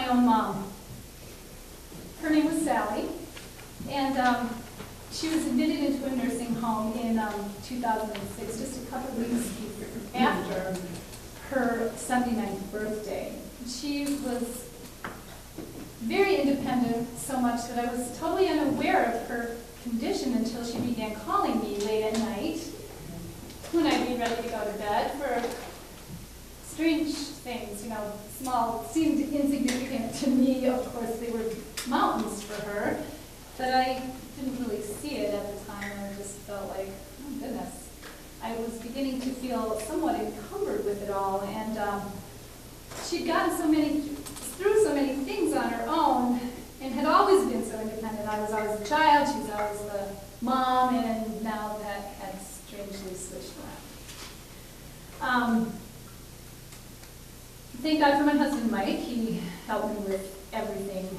my own mom. Her name was Sally, and she was admitted into a nursing home in 2006, just a couple weeks after her 79th birthday. She was very independent, so much that I was totally unaware of her condition until she began calling me late at night when I'd be ready to go to bed for strange things, small, seemed insignificant to me. Of course, they were mountains for her, but I didn't really see it at the time, and I just felt like, oh goodness. I was beginning to feel somewhat encumbered with it all, and she'd gotten through so many things on her own, and had always been so independent. I was always the child, she was always the mom, and now that had strangely switched around. Thank God for my husband, Mike. He helped me with everything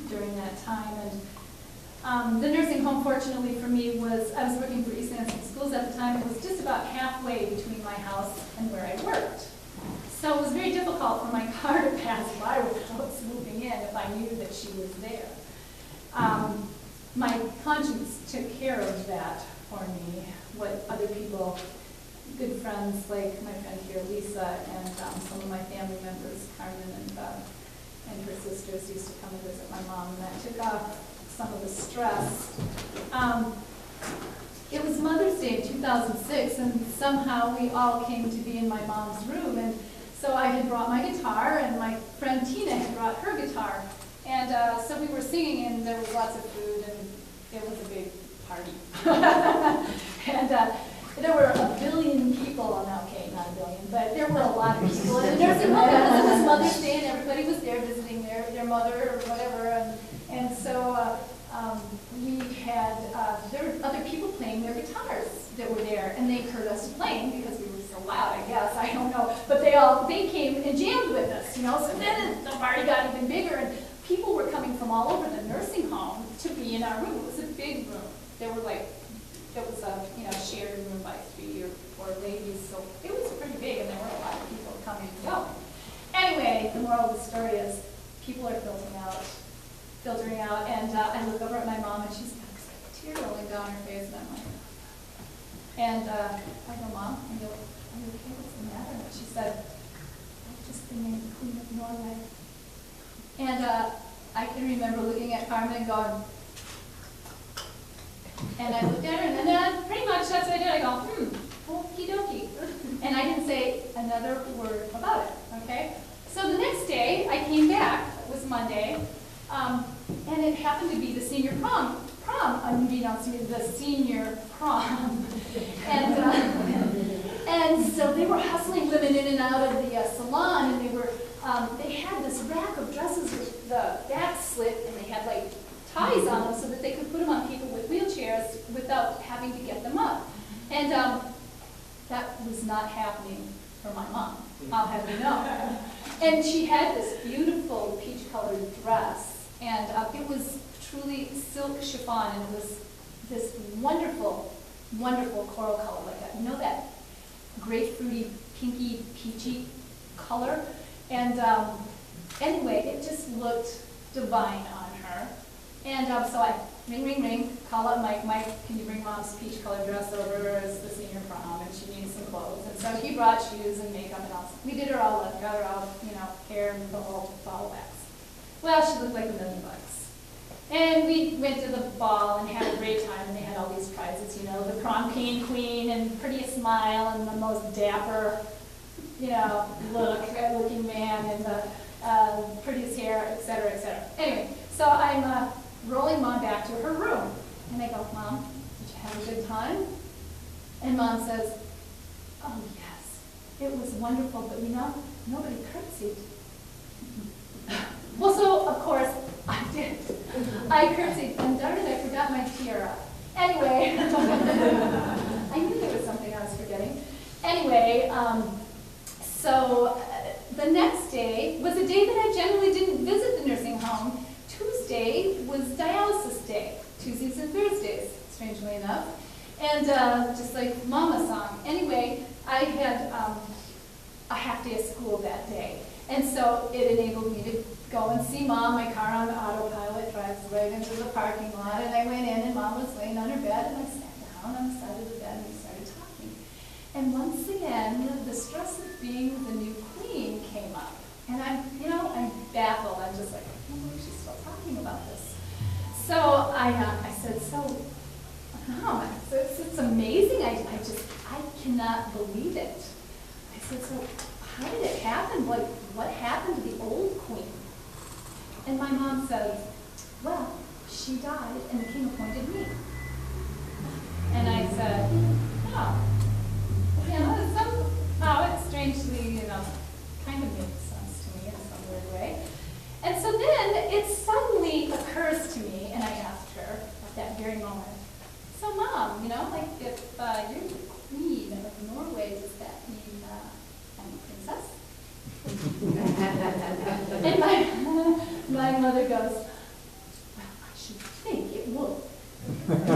during that time. And the nursing home, fortunately for me, I was working for East Lansing Schools at the time. It was just about halfway between my house and where I worked. So it was very difficult for my car to pass by without moving in if I knew that she was there. My conscience took care of that for me. What other people, good friends like my friend here, Lisa, and some of my family members, Carmen and her sisters, used to come and visit my mom, and that took off some of the stress. It was Mother's Day in 2006, and somehow we all came to be in my mom's room, and so I had brought my guitar, and my friend Tina had brought her guitar, and so we were singing, and there was lots of food, and it was a big party. And there were a billion people, okay, not a billion, but there were a lot of people in the nursing home. It was Mother's Day, and everybody was there visiting their mother or whatever, and so we had, there were other people playing their guitars that were there, and they heard us playing because we were so loud, I guess, I don't know, but they came and jammed with us, so then the party got even bigger, and people were coming from all over the nursing home to be in our room. It was a big room. It was a shared room by 3 or 4 ladies, so it was pretty big, and there were a lot of people coming and going. Anyway, the moral of the story is people are filtering out, and I look over at my mom, and she's got this tear rolling down her face, and I'm like, and I go, Mom, are you okay? What's the matter? And she said, I've just been named Queen of Norway. And I can remember looking at Carmen and going, and I looked at her, and then pretty much that's what I did. I go, okie dokie. And I didn't say another word about it, okay? So the next day, I came back, it was Monday, and it happened to be the senior prom, unbeknownst to me, the senior prom. And so they were hustling women in and out of the salon, and they had this rack of dresses with the back slit, and they had like ties on them so that they could put them on people with wheelchairs without having to get them up. And that was not happening for my mom, I'll have you know. And she had this beautiful peach-colored dress, and it was truly silk chiffon, and it was this wonderful, wonderful coral color like that. That grapefruity, pinky, peachy color? And anyway, it just looked divine on her. And so I ring, call up Mike. Mike, can you bring Mom's peach-colored dress over as the senior prom? And she needs some clothes. And so he brought shoes and makeup and all. We did her all up, got her all, hair and the whole ball wax. Well, she looked like $1 million. And we went to the ball and had a great time, and they had all these prizes, the prom queen, and prettiest smile, and the most dapper, looking man, and the prettiest hair, et cetera, et cetera. Anyway, so I'm rolling Mom back to her room, and I go, Mom, did you have a good time? And Mom says, oh yes, it was wonderful, but nobody curtsied. Well, so of course I did. I curtsied, and darn it, I forgot my tiara. Anyway, I knew there was something I was forgetting. Anyway, so the next day was a day that I generally didn't visit the nursing home. Tuesday was dialysis day, Tuesdays and Thursdays, strangely enough, and just like Mama's song. Anyway, I had a half day of school that day, and so it enabled me to go and see Mom. My car on autopilot drives right into the parking lot, and I went in, and Mom was laying on her bed, and I sat down on the side of the bed, and we started talking. And once again, the stress of being the new queen came up. And I'm baffled. I'm just like, I can't believe she's still talking about this. So I said, so, Mom, it's amazing. I cannot believe it. I said, so how did it happen? Like, what happened to the old queen? And my mom said, well, she died and the king appointed me. And I said, oh, somehow it strangely, kind of makes sense to me in some weird way. And so then it suddenly occurs to me, and I asked her at that very moment, so Mom, like if you're the Queen of Norway, does that mean I'm a princess? And my mother goes, well, I should think it would. Because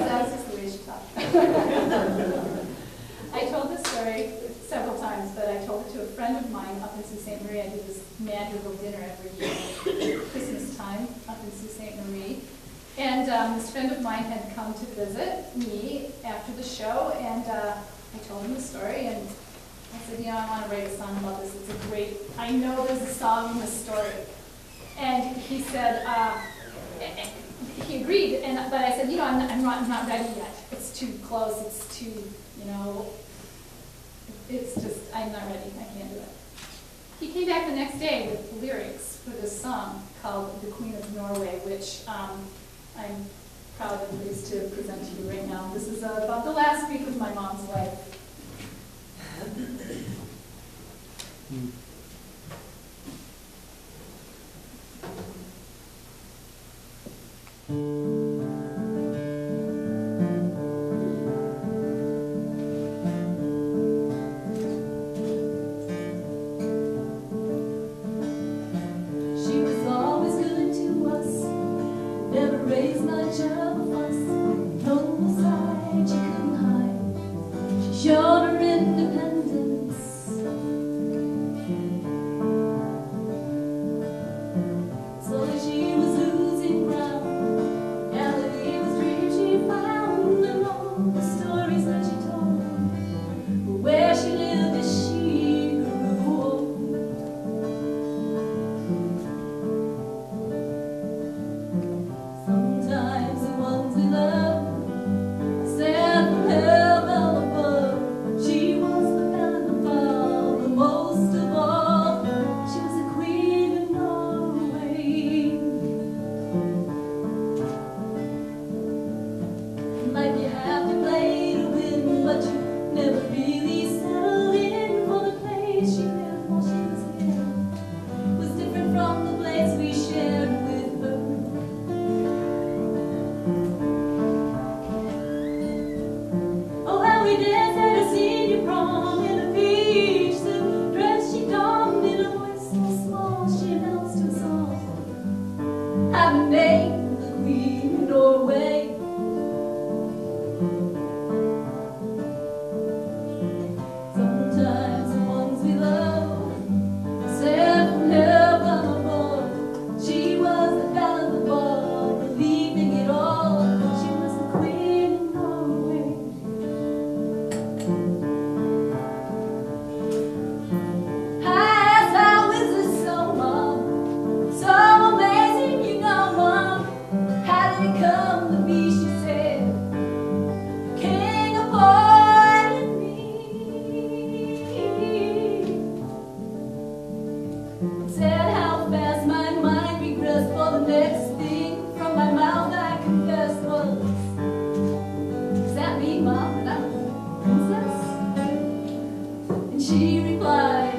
that's just the way she talked. I told this story several times, but I told it to a friend of mine up in Sault Ste. Marie. I do this madrigal dinner every year, Christmas time, up in Sault Ste. Marie. And this friend of mine had come to visit me after the show, and I told him the story, and I said, I want to write a song about this. It's a great, I know there's a song in the story. And he said, he agreed, but I said, I'm not ready yet. It's too close, it's too, it's just, I'm not ready, I can't do it. He came back the next day with lyrics for this song called The Queen of Norway, which I'm proud and pleased to present to you right now. This is about the last week of my mom's life. She was always good to us, never raised much of a fuss. No side she couldn't hide, she showed her independence. Slowly she was losing ground, reality was dream she found, and all the stories that she told were where she lived as she grew old. Sometimes the ones we love stand from heaven above. She was the belle of all, but most of all, she was the Queen of Norway. Like you have to play to win, but you never really settled in, for the place she lived while she was here was different from the place we shared with her. Oh, how we danced at her senior prom in a beach suit dress she donned, in a voice so small she announced her song. I'm named the Queen of Norway. Sometimes the ones we love sent from heaven above. She was the belle of the ball, believing it all. She was the Queen of Norway. I asked, how is this so, Mom? So amazing, Mom. How did it come to be? She said, the king appointed me. Said how fast my mind regressed, for the next thing from my mouth I confessed was, does that mean, Mom, that I'm a princess? And she replied,